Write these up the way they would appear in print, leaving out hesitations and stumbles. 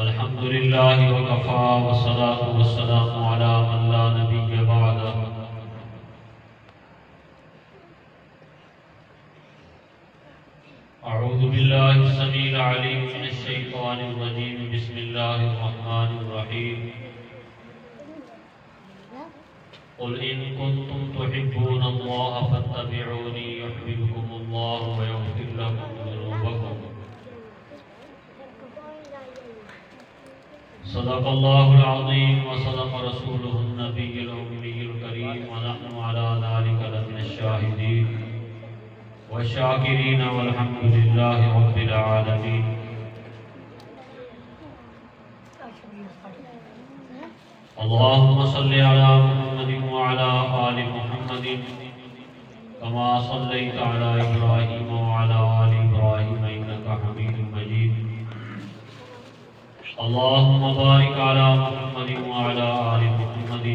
الحمد لله وكفى والصلاة والسلام على من لا نبي بعده. أعوذ بالله السميع العليم من الشيطان الرجيم. بسم الله الرحمن الرحيم. قل إن كنتم تحبون الله فاتبعوني يحببكم الله ويغفر لكم ذنوبكم. صدق الله العظيم وصدق رسوله النبي الأمي الكريم ونحن على ذلك لمن الشاهدين والشاكرين والحمد لله رب العالمين. اللهم صل على محمد وعلى آل محمد كما صليت على إبراهيم وعلى آل إبراهيم إنك حميد مجيد. اللهم بارك على محمد وعلى آل محمد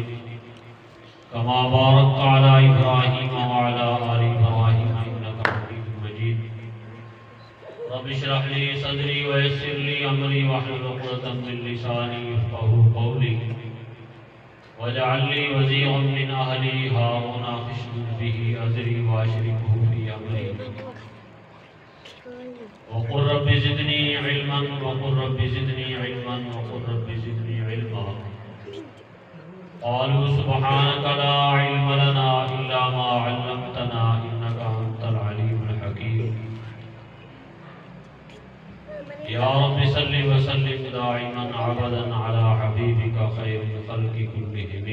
كما باركت على إبراهيم وعلى آل إبراهيم إنك حميد مجيد. رب اشرح لي صدري ويسر لي أمري واحلل عقدة من لساني يفقهوا قولي واجعل لي وزيرا من أهلي هارون أخشد به أزري وأشركه في أمري وقل رب زدني علما وقل رب زدني علما وقل رب زدني علما. قالوا سبحانك لا علم لنا إلا ما علمتنا إنك أنت العليم الحكيم. يا رب صل وسلم دائما عبدا على حبيبك خير الخلق كلهم.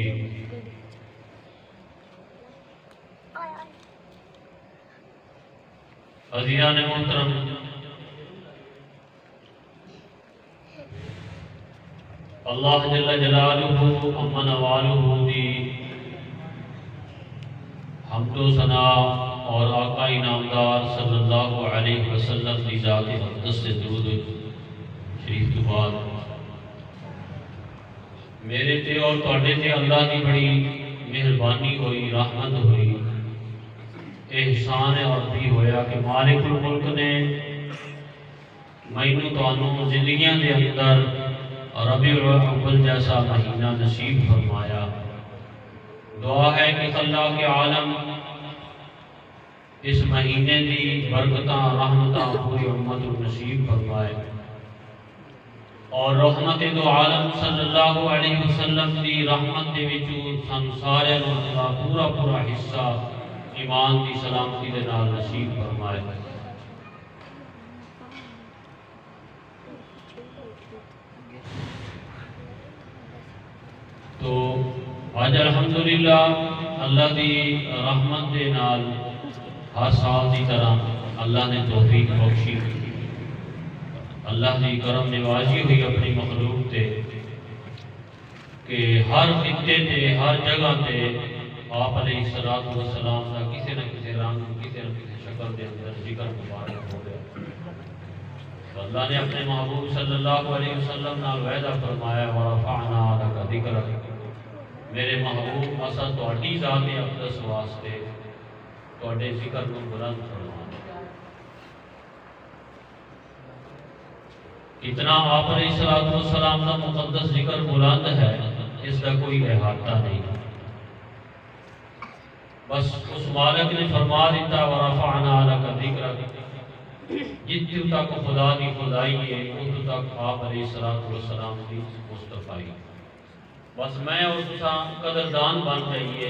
عزیزان محترم، اللہ جل جلالہ امن والہ دی حمد و ثنا اور آقا انعامدار صلی اللہ علیہ وسلم کی ذات مقدس سے درود شریف تو بعد میرے تے اور تواڈے تے اللہ کی بڑی مہربانی ہوئی، رحمت ہوئی، احسان عرضی ہویا کہ مالک الملک نے مینوں تانوں زندگیاں دے اندر ربیع الاول جیسا مہینہ نصیب فرمایا. دعا ہے کہ اللہ کے عالم اس مہینے دی برکتاں رحمتاں پوری امت کو نصیب فرمائے اور رحمت دو عالم صلی اللہ علیہ وسلم دی رحمت دے وچوں سن سارے نوں پورا پورا حصہ ایمان دی سلامتی دے نال نصیب فرمائے. تو آج الحمدللہ اللہ دی رحمت دے نال ہر سال دی طرح اللہ نے توفیق بخشی، اللہ دی کرم نوازی ہوئی اپنی مخلوق تے کہ ہر خطے تے ہر جگہ تے آپ علیہ السلام کا کسی نہ کسی رنگ کسی نہ کسی شکل دے اندر ذکر مبارک ہو گیا. تو اللہ نے اپنے محبوب صلی اللہ علیہ وسلم نال وعدہ فرمایا ورفعنا لک ذکرک، میرے محبوب اساں تہاڈی ذات اقدس واسطے تہاڈے ذکر کو بلند فرمانا. اتنا آپ علیہ السلام کا مقدس ذکر بلند ہے اس کا کوئی احاطہ نہیں. بس اس مالک نے فرما دیتا ورفعنا لک ذکرک، جتنے تک خدا کی خدائی ہے اتنے تک آپ علیہ السلام کی مصطفیٰ. بس میں اس قدردان بن جائیے،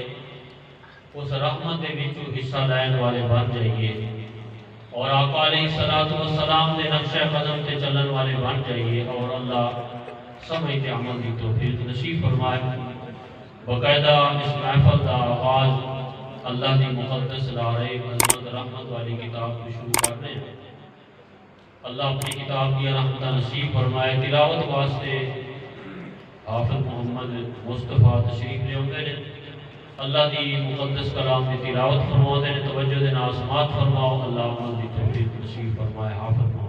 اس رحمت دے وچوں حصہ لین والے بن جائیے اور آقا علیہ السلام دے نقش قدم تے چلن والے بن جائیے اور اللہ سمجھتے عمل دی توفیق نصیب فرمائے. باقاعدہ اس محفل کا آغاز اللہ دی مقدس لارے عظمت رحمت والی کتاب کو شروع کرنے ہیں. اللہ اپنی کتاب کی رحمت نصیب فرمائے. تلاوت واسطے حافظ محمد مصطفیٰ تشریف لے آتے ہیں. اللہ دی مقدس کلام کی تلاوت فرماتے ہیں. توجہ دے نال سماعت فرماؤ. اللہ عمل دی توفیق نصیب فرمائے. حافظ محمد